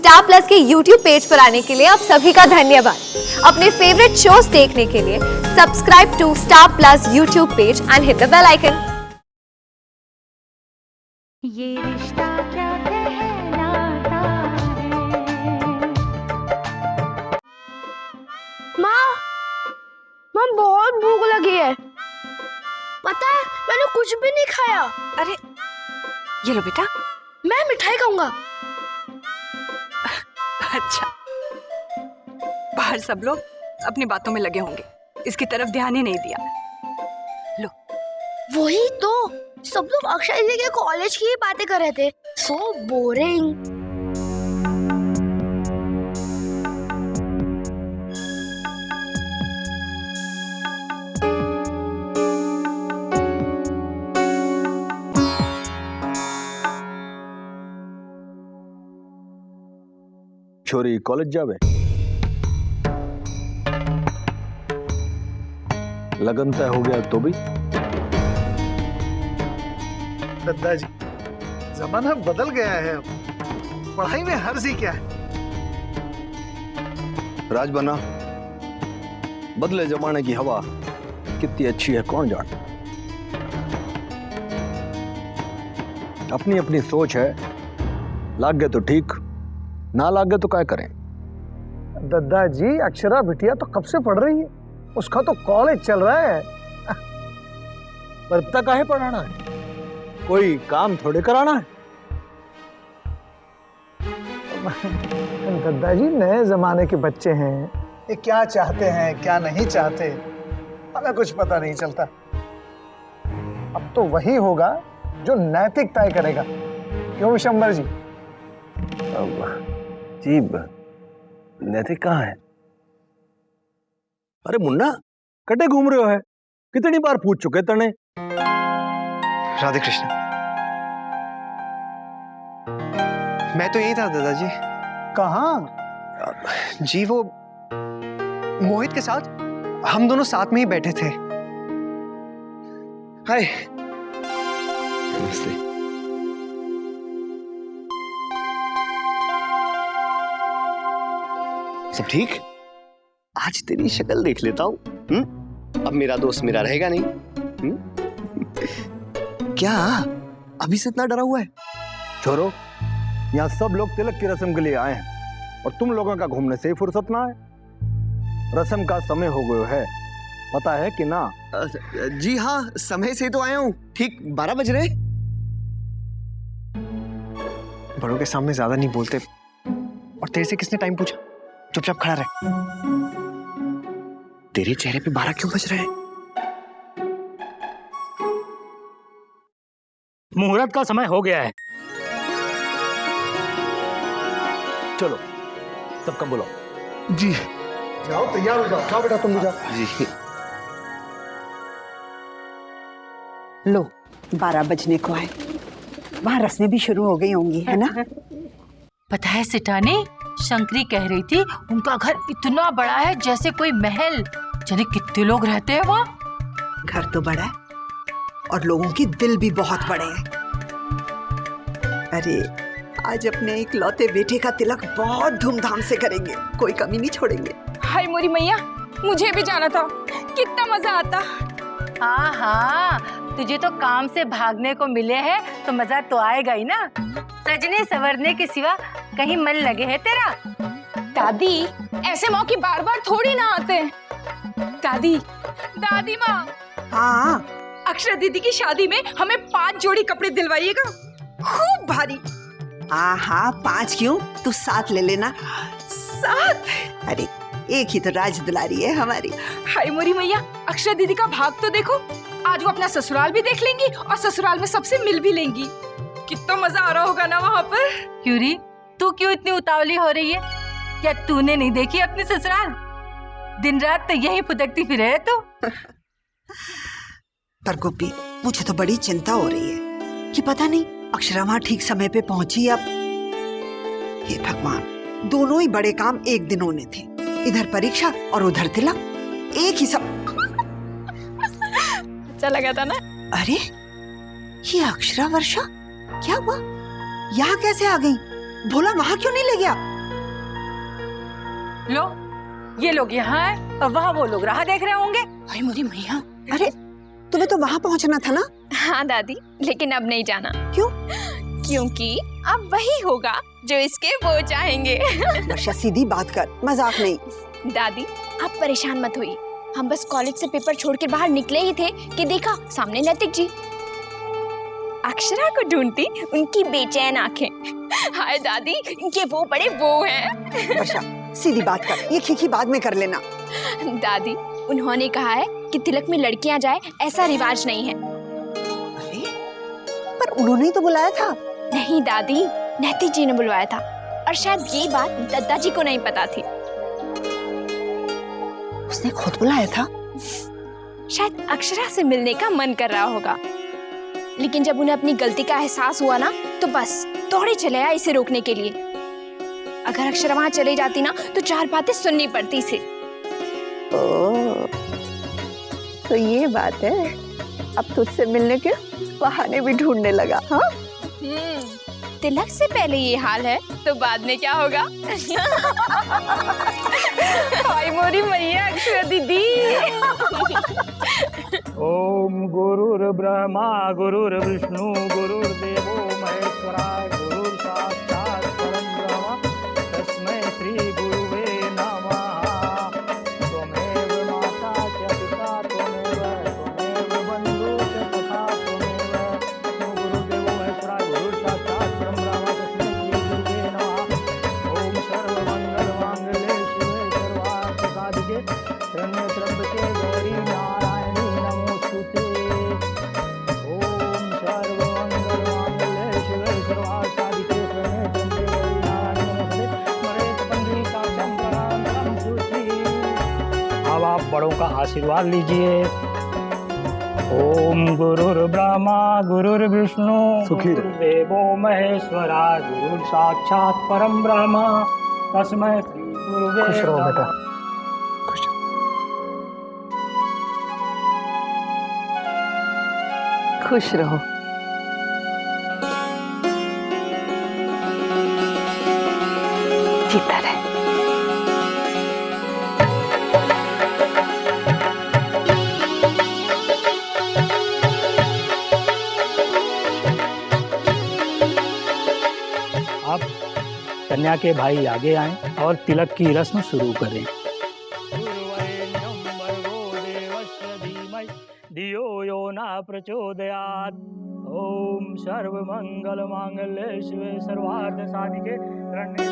Star plus के YouTube page पर आने के लिए आप सभी का धन्यवाद। अपने फेवरेट शोज देखने के लिए subscribe to Star Plus YouTube page and hit the bell icon. ये रिश्ता क्या कहलाता है। माँ बहुत भूख लगी है। पता है मैंने कुछ भी नहीं खाया। अरे ये लो बेटा। मैं मिठाई खाऊंगा। अच्छा, बाहर सब लोग अपनी बातों में लगे होंगे, इसकी तरफ ध्यान ही नहीं दिया। लो। वही तो, सब लोग अक्षय दीदी के कॉलेज की ही बातें कर रहे थे। So boring. छोरी कॉलेज जावे, लगन तय हो गया तो भी। दद्दा जी, जमाना बदल गया है अब। पढ़ाई में हर्ज ही क्या है। राज बना, बदले जमाने की हवा कितनी अच्छी है कौन जाने। अपनी अपनी सोच है, लाग गए तो ठीक, ना लागे तो क्या करें। दद्दा जी, अक्षरा बिटिया तो कब से पढ़ रही है, उसका तो कॉलेज चल रहा है। पर इतना काहे पढ़ाना है, कोई काम थोड़े कराना है। दद्दा जी, नए जमाने के बच्चे हैं, ये क्या चाहते हैं क्या नहीं चाहते हमें कुछ पता नहीं चलता। अब तो वही होगा जो नैतिक तय करेगा, क्यों विशंबर जी? जी नैतिक कहाँ है? अरे मुन्ना, कटे घूम रहे हो है, कितनी बार पूछ चुके तने। राधे कृष्ण। मैं तो यही था दादाजी। कहाँ? जी वो मोहित के साथ, हम दोनों साथ में ही बैठे थे। हाय। नमस्ते। सब ठीक? आज तेरी शक्ल देख लेता हूँ। अब मेरा दोस्त मेरा रहेगा नहीं। क्या अभी से इतना डरा हुआ है? छोरो, यहाँ सब लोग तिलक की रस्म के लिए आए हैं और तुम लोगों का घूमने से ही फुर्सत ना है। रस्म का समय हो गयो है, पता है कि ना? जी हाँ, समय से तो आया हूँ। ठीक 12 बज रहे। बड़ों के सामने ज्यादा नहीं बोलते। और तेरे से किसने टाइम पूछा? चुपचाप खड़ा रहे। तेरे चेहरे पे 12 क्यों बज रहे हैं? मुहूर्त का समय हो गया है। चलो सबका बुलाओ। जी जाओ, तैयार हो जाओ। जाओ बेटा, तुम भी जाओ। जी। लो, 12 बजने को आए, वहां रस्में भी शुरू हो गई होंगी, है ना? पता है सिटानी, शंकरी कह रही थी उनका घर इतना बड़ा है जैसे कोई महल। जाने कितने लोग रहते हैं वहाँ। घर तो बड़ा है और लोगों की दिल भी बहुत बड़े हैं। अरे आज अपने एक लौते बेटे का तिलक बहुत धूमधाम से करेंगे, कोई कमी नहीं छोड़ेंगे। हाय मोरी मैया, मुझे भी जाना था, कितना मजा आता। हाँ हाँ, तुझे तो काम से भागने को मिले हैं तो मजा तो आएगा ही ना। सजने संवरने के सिवा कहीं मन लगे है तेरा? दादी, ऐसे मौके बार बार थोड़ी ना आते हैं। दादी, दादी माँ, हाँ, अक्षरा दीदी की शादी में हमें 5 जोड़ी कपड़े दिलवाइएगा, खूब भारी। हाँ 5 क्यों, तू 7 ले लेना। 7? अरे एक ही तो राज दुलारी है हमारी। हाय मोरी मैया, अक्षरा दीदी का भाग तो देखो। आज वो अपना ससुराल भी देख लेंगी और ससुराल में सबसे मिल भी लेंगी। कितना मजा आ रहा होगा ना वहाँ पर। क्यों री, तू क्यों इतनी उतावली हो रही है? क्या तूने नहीं देखी अपनी ससुराल? दिन रात तो यही फुदकती फिरे है तू। पर गोपी, मुझे तो बड़ी चिंता हो रही है कि पता नहीं अक्षरा वहां ठीक समय पे पहुंची अब। हे भगवान, दोनों ही बड़े काम एक दिन होने थे, इधर परीक्षा और उधर तिलक, एक ही सब। अच्छा लगा था ना? अरे ये अक्षरा वर्षा क्या हुआ, यहाँ कैसे आ गई? भोला वहां क्यों नहीं ले गया? लो, ये लोग यहाँ है और वहाँ वो लोग राह देख रहे होंगे। अरे मोरी मैया, अरे तुम्हें तो वहाँ पहुँचना था ना। हाँ दादी, लेकिन अब नहीं जाना। क्यों? क्योंकि अब वही होगा जो इसके वो चाहेंगे। वर्षा सीधी बात कर, मजाक नहीं। दादी आप परेशान मत होइए, हम बस कॉलेज से पेपर छोड़ के बाहर निकले ही थे कि देखा सामने नैतिक जी। अक्षरा को ढूंढती उनकी बेचैन आंखें। हाय दादी, इनके वो बड़े वो हैं। वर्षा सीधी बात कर, ये खीखी बाद में कर लेना। दादी उन्होंने कहा है कि तिलक में लड़कियां जाए ऐसा रिवाज नहीं है। अरे पर उन्होंने ही तो बुलाया था। नहीं दादी, नैतिक जी ने बुलवाया था और शायद ये बात दादाजी को नहीं पता थी। उसने खुद बुलाया था। शायद अक्षरा से मिलने का मन कर रहा होगा, लेकिन जब उन्हें अपनी गलती का एहसास हुआ ना तो बस दौड़े चले आए इसे रोकने के लिए। अगर अक्षरा वहां चली जाती ना तो 4 बातें सुननी पड़ती इसे। ओह, तो ये बात है, अब तुझसे मिलने के बहाने भी ढूंढने लगा। हाँ तिलक से पहले ये हाल है तो बाद में क्या होगा? हाय मोरी मैया अक्षरा दीदी। ओम गुरुर्ब्रह्मा गुरुर्विष्णु गुरुर्देवो महेश्वरा गुरुर् साक्षात् परब्रह्म तस्मै श्री गुरुवे नमः। त्वमेव माता च पिता त्वमेव बन्धु च तथा त्वमेव गुरुर्देवो महेश्वरा गुरुर् साक्षात् परब्रह्म तस्मै श्री गुरुवे नमः। ओम सर्वमंगलमांगल्ये शिवे सर्वार्थसाधिके शरण्ये त्र्यंबके गौरी नारायणी नमोस्तुते। ओम सर्वमंगलमांगल्ये शिवे सर्वार्थसाधिके शरण्ये त्र्यंबके गौरी नारायणी नमोस्तुते। स्मरेत पुंडरीकाक्षं परामरं शुचिः। अब आप बड़ों का आशीर्वाद लीजिए। ओम गुरुर्ब्रह्मा गुरुर्विष्णु सुखी रहो। गुरुर्देवो महेश्वरा गुरुर् साक्षात् परम ब्रह्म तस्मै श्री गुरुवे खुश रहो बेटा। नमः। खुश रहो। जीता रहे। आप कन्या के भाई आगे आएं और तिलक की रस्म शुरू करें। धियो यो न प्रचोदयात्। ओम सर्वमंगल मांगल्ये शिवे सर्वार्थ साधिके शरण्ये।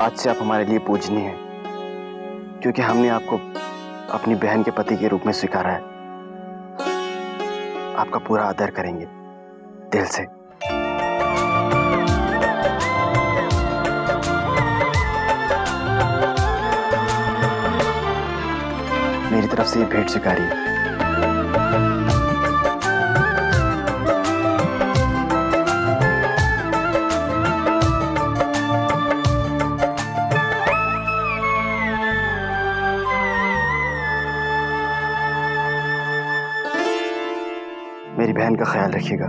आज से आप हमारे लिए पूजनीय हैं, क्योंकि हमने आपको अपनी बहन के पति के रूप में स्वीकारा है। आपका पूरा आदर करेंगे दिल से। मेरी तरफ से ये भेंट स्वीकारिए। मेरी बहन का ख्याल रखिएगा।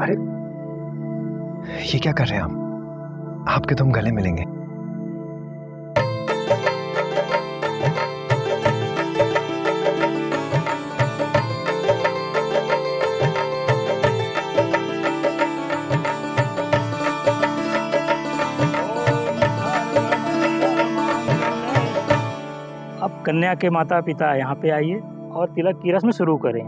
अरे ये क्या कर रहे हैं आप? आपके तो हम गले मिलेंगे। अब कन्या के माता पिता यहाँ पे आइए और तिलक की रस्म शुरू करें।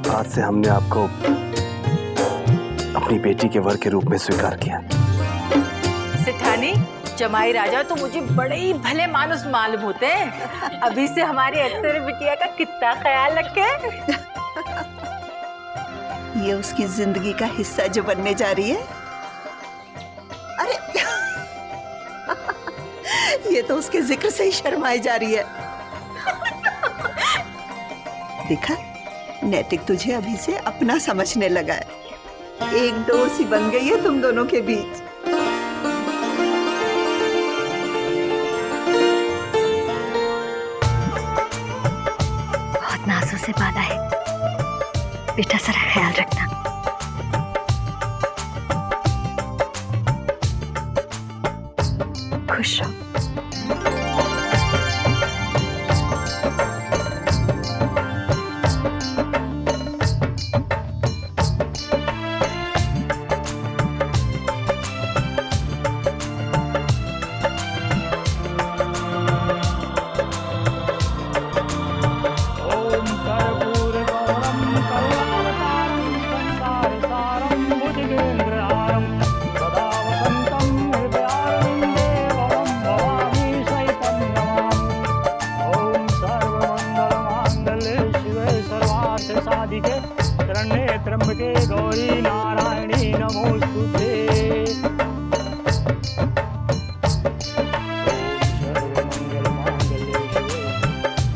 आज से हमने आपको अपनी बेटी के वर के रूप में स्वीकार किया। सेठानी, जमाई राजा तो मुझे बड़े ही भले मानुस मालूम होते हैं। अभी से हमारी अक्षर बिटिया का कितना ख्याल रखे। ये उसकी जिंदगी का हिस्सा जो बनने जा रही है, ये तो उसके जिक्र से ही शर्माई जा रही है। देखा, नैतिक तुझे अभी से अपना समझने लगा है। एक डोर सी बन गई है तुम दोनों के बीच। बहुत नाजों से बांधा है बेटा, जरा ख्याल रखना। खुश रहो। त्र्यंबके गौरी नारायणी नमोस्तुते।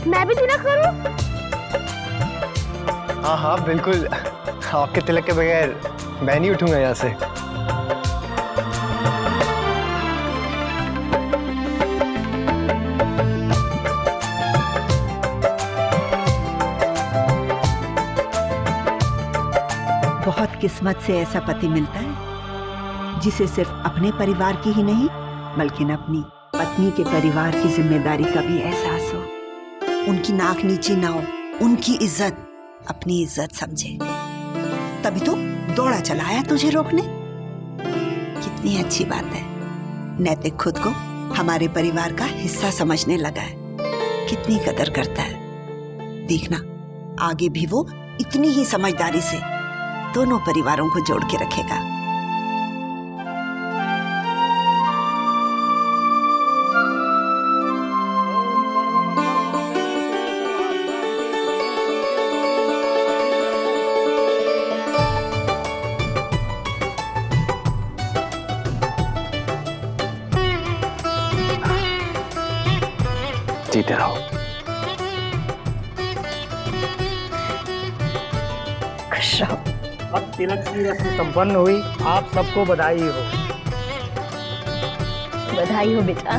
मैं भी तिलक करूं? हाँ हाँ बिल्कुल, आपके तिलक के बगैर मैं नहीं उठूंगा यहाँ से। बहुत किस्मत से ऐसा पति मिलता है जिसे सिर्फ अपने परिवार की ही नहीं बल्कि अपनी पत्नी के परिवार की जिम्मेदारी का भी एहसास हो। उनकी नाक नीची ना हो, उनकी इज्जत अपनी इज्जत समझे। तभी तो दौड़ा चला आया तुझे रोकने। कितनी अच्छी बात है, नैतिक खुद को हमारे परिवार का हिस्सा समझने लगा है। कितनी कदर करता है। देखना, आगे भी वो इतनी ही समझदारी से दोनों परिवारों को जोड़ के रखेगा। जीते रहो। खुश रहो। अब तिलक की रस्म संपन्न हुई, आप सबको बधाई हो। बधाई हो बेटा।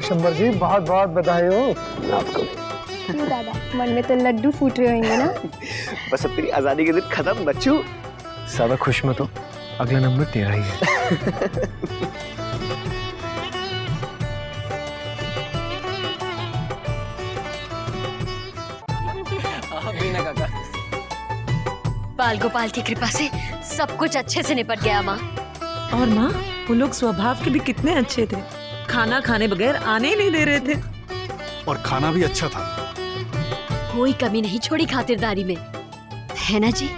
शंबर जी बहुत बहुत बधाई हो। आपको दादा, मन में तो लड्डू फूट रहे होंगे ना। बस अब तेरी आजादी के दिन खत्म बच्चू। ज्यादा खुश मत हो, अगला नंबर तेरा ही है। काका। बाल गोपाल की कृपा से सब कुछ अच्छे से निपट गया माँ। और माँ, वो लोग स्वभाव के भी कितने अच्छे थे, खाना खाने बगैर आने ही नहीं दे रहे थे। और खाना भी अच्छा था। कोई कमी नहीं छोड़ी खातिरदारी में, है ना जी?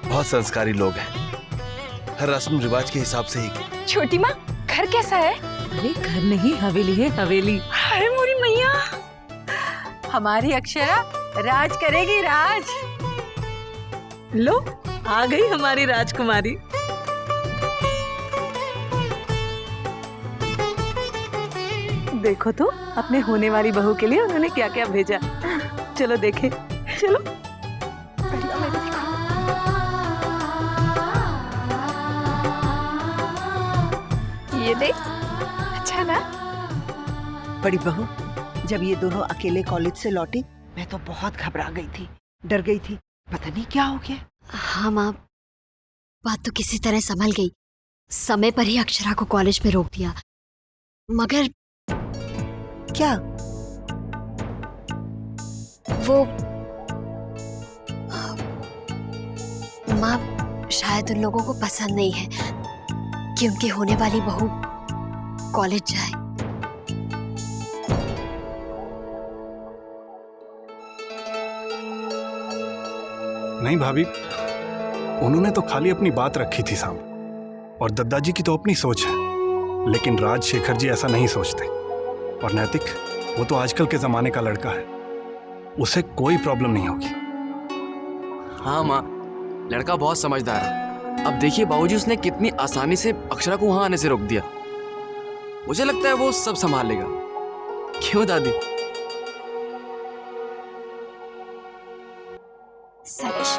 बहुत संस्कारी लोग हैं, हर रस्म रिवाज के हिसाब से ही की। छोटी माँ, घर कैसा है? अरे घर नहीं, हवेली है, हवेली। अरे मोरी मैया, हमारी अक्षरा राज करेगी, राज। लो, आ गई हमारी राजकुमारी। देखो तो अपने होने वाली बहू के लिए उन्होंने क्या क्या भेजा। चलो देखें, चलो। ये देख, अच्छा ना? बड़ी बहू, जब ये दोनों अकेले कॉलेज से लौटी, मैं तो बहुत घबरा गई थी, डर गई थी, पता नहीं क्या हो गया। हाँ माँ, बात तो किसी तरह संभल गई। समय पर ही अक्षरा को कॉलेज में रोक दिया, मगर क्या? वो माँ, शायद उन लोगों को पसंद नहीं है कि उनकी होने वाली बहू कॉलेज जाए। नहीं भाभी, उन्होंने तो खाली अपनी बात रखी थी सामने, और दद्दा जी की तो अपनी सोच है, लेकिन राजशेखर जी ऐसा नहीं सोचते। और नैतिक, वो तो आजकल के जमाने का लड़का है, उसे कोई प्रॉब्लम नहीं होगी। हाँ माँ, लड़का बहुत समझदार है। अब देखिए बाबूजी, उसने कितनी आसानी से अक्षरा को वहां आने से रोक दिया। मुझे लगता है वो सब संभाल लेगा। क्यों दादी? सच,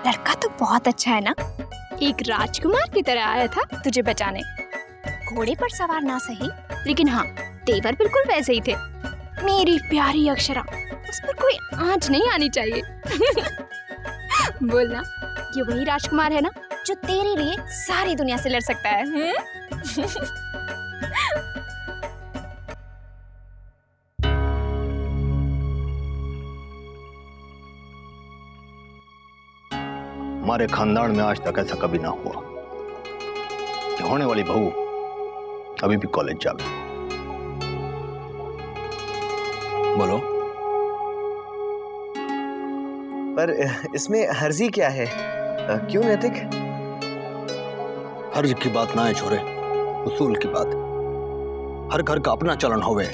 लड़का तो बहुत अच्छा है ना। एक राजकुमार की तरह आया था तुझे बचाने। घोड़े पर सवार ना सही, लेकिन हाँ, तेवर बिल्कुल वैसे ही थे। मेरी प्यारी अक्षरा, उस पर कोई आंच नहीं आनी चाहिए। बोलना, ये वही राजकुमार है ना जो तेरे लिए सारी दुनिया से लड़ सकता है। हमारे खानदान में आज तक ऐसा कभी ना हुआ कि होने वाली बहू अभी भी कॉलेज जावे। बोलो। पर इसमें हर्जी क्या है? क्यों नैतिक? हर्ज की बात ना है छोरे, उसूल की बात। हर घर का अपना चलन होवे।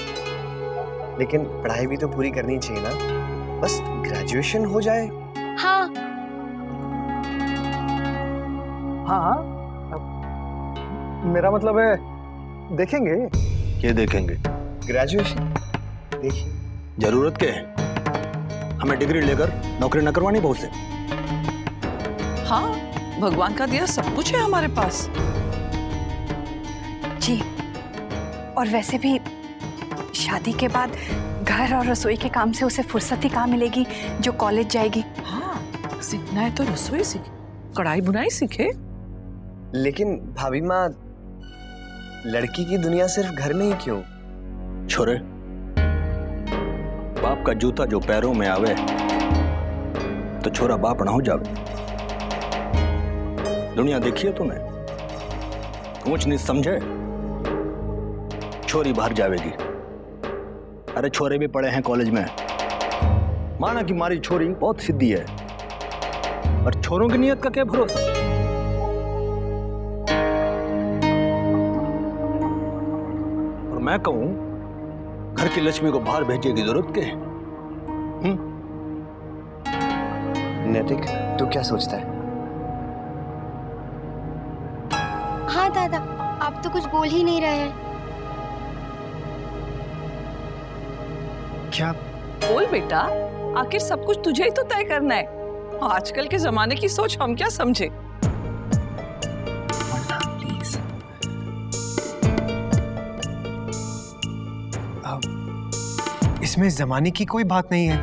लेकिन पढ़ाई भी तो पूरी करनी चाहिए ना, बस ग्रेजुएशन हो जाए। हाँ हाँ, मेरा मतलब है देखेंगे। ये देखेंगे ग्रेजुएशन? देखिए, जरूरत क्या है? हमें डिग्री लेकर नौकरी न करवानी बहुत से। हाँ, भगवान का दिया सब कुछ है हमारे पास जी। और वैसे भी शादी के बाद घर और रसोई के काम से उसे फुर्सत ही कहाँ मिलेगी जो कॉलेज जाएगी। हाँ, सीखना है तो रसोई सीखे, कढ़ाई बुनाई सीखे। लेकिन भाभी माँ, लड़की की दुनिया सिर्फ घर में ही क्यों? छोरे, बाप का जूता जो पैरों में आवे तो छोरा बाप ना हो जावे। दुनिया देखिए तूने, ऊंच नीच समझे, छोरी बाहर जावेगी। अरे छोरे भी पढ़े हैं कॉलेज में, माना कि मारी छोरी बहुत सीधी है, और छोरों की नियत का क्या भरोसा। और मैं कहूं, घर की लक्ष्मी को बाहर भेजने की जरूरत क्या है? नैतिक, तू क्या सोचता है? हाँ दादा, आप तो कुछ बोल ही नहीं रहे हैं। क्या? बोल बेटा, आखिर सब कुछ तुझे ही तो तय करना है। आजकल के जमाने की सोच हम क्या समझे। प्लीज। इसमें जमाने की कोई बात नहीं है।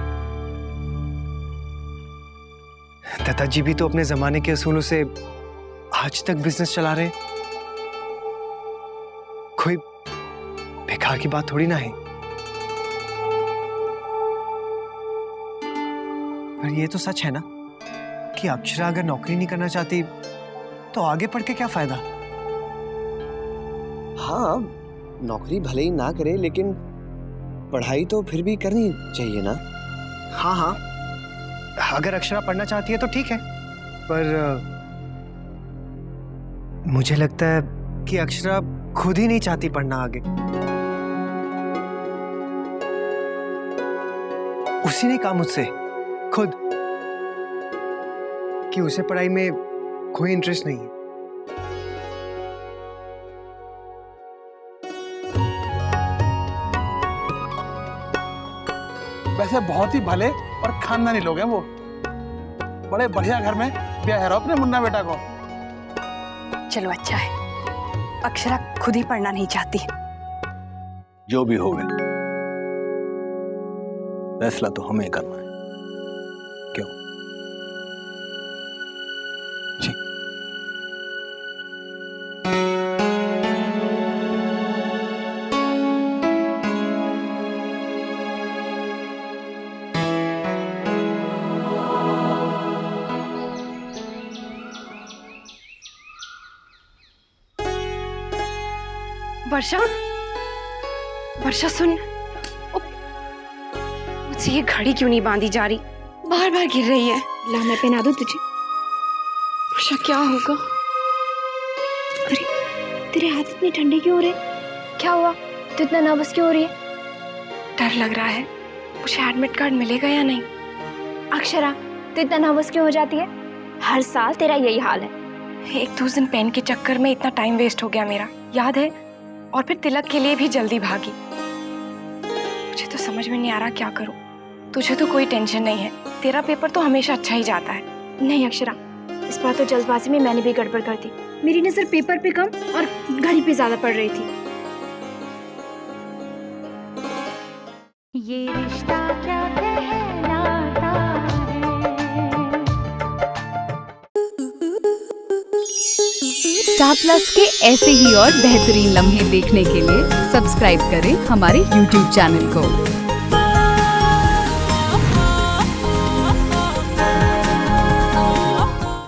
दादाजी भी तो अपने जमाने के असूलों से आज तक बिजनेस चला रहे। कोई बेकार की बात थोड़ी ना है। पर ये तो सच है ना कि अक्षरा अगर नौकरी नहीं करना चाहती तो आगे पढ़ के क्या फायदा। हाँ, नौकरी भले ही ना करे, लेकिन पढ़ाई तो फिर भी करनी चाहिए ना। हाँ हाँ, अगर अक्षरा पढ़ना चाहती है तो ठीक है, पर मुझे लगता है कि अक्षरा खुद ही नहीं चाहती पढ़ना आगे। उसी ने कहा मुझसे खुद कि उसे पढ़ाई में कोई इंटरेस्ट नहीं है। वैसे बहुत ही भले और खानदानी लोग हैं वो। बड़े बढ़िया घर में ब्याह है अपने मुन्ना बेटा को। चलो अच्छा है, अक्षरा खुद ही पढ़ना नहीं चाहती। जो भी होवे, फैसला तो हमें करना है। क्यों? जी। वर्षा, वर्षा सुन, मुझसे ये घड़ी क्यों नहीं बांधी जा रही, बार बार गिर रही है। ला मैं पहना दूं तुझे। वर्षा क्या होगा? अरे तेरे हाथ इतने ठंडे क्यों हो रहे? क्या हुआ? तू इतना नर्वस क्यों हो रही है? डर लग रहा है, मुझे एडमिट कार्ड मिलेगा या नहीं। अक्षरा, तू इतना नर्वस क्यों हो जाती है? हर साल तेरा यही हाल है। एक दो दिन पेन के चक्कर में इतना टाइम वेस्ट हो गया मेरा, याद है? और फिर तिलक के लिए भी जल्दी भागी। मुझे तो समझ में नहीं आ रहा क्या करूं। तुझे तो कोई टेंशन नहीं है, तेरा पेपर तो हमेशा अच्छा ही जाता है। नहीं अक्षरा, इस बार तो जल्दबाजी में मैंने भी गड़बड़ कर दी। मेरी नजर पेपर पे कम और घड़ी पे ज्यादा पड़ रही थी। ये रिश्ता क्या कहलाता है। स्टार प्लस के ऐसे ही और बेहतरीन लम्हे देखने के लिए सब्सक्राइब करें हमारे YouTube चैनल को।